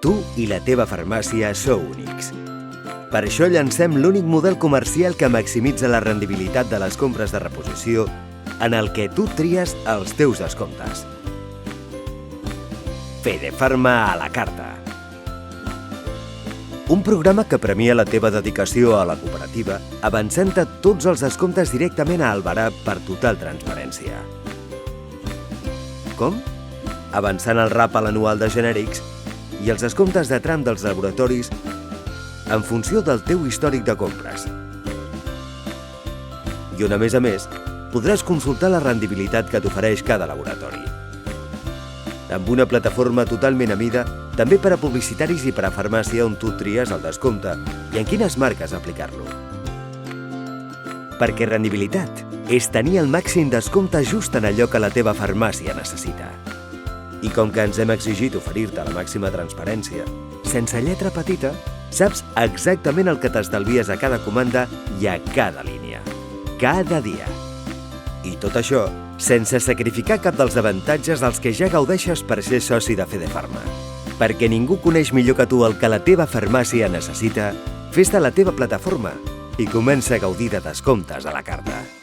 Tu i la teva farmàcia sou únics. Per això llancem l'únic model comercial que maximitza la rendibilitat de les compres de reposició en el que tu tries els teus descomptes. Fedefarma a la carta. Un programa que premia la teva dedicació a la cooperativa avançant-te tots els descomptes directament a Albarà per total transparència. Com? Avançant el RAP a l'anual de genèrics i els descomptes de tram dels laboratoris en funció del teu històric de compres. I on, a més, podràs consultar la rendibilitat que t'ofereix cada laboratori. Amb una plataforma totalment a mida, també per a publicitaris i per a farmàcia on tu tries el descompte i en quines marques aplicar-lo. Perquè rendibilitat és tenir el màxim descompte just en allò que la teva farmàcia necessita. I com que ens hem exigit oferir-te la màxima transparència, sense lletra petita, saps exactament el que t'estalvies a cada comanda i a cada línia. Cada dia. I tot això sense sacrificar cap dels avantatges dels que ja gaudeixes per ser soci de Fedefarma. Perquè ningú coneix millor que tu el que la teva farmàcia necessita, fes-te la teva plataforma i comença a gaudir de descomptes a la carta.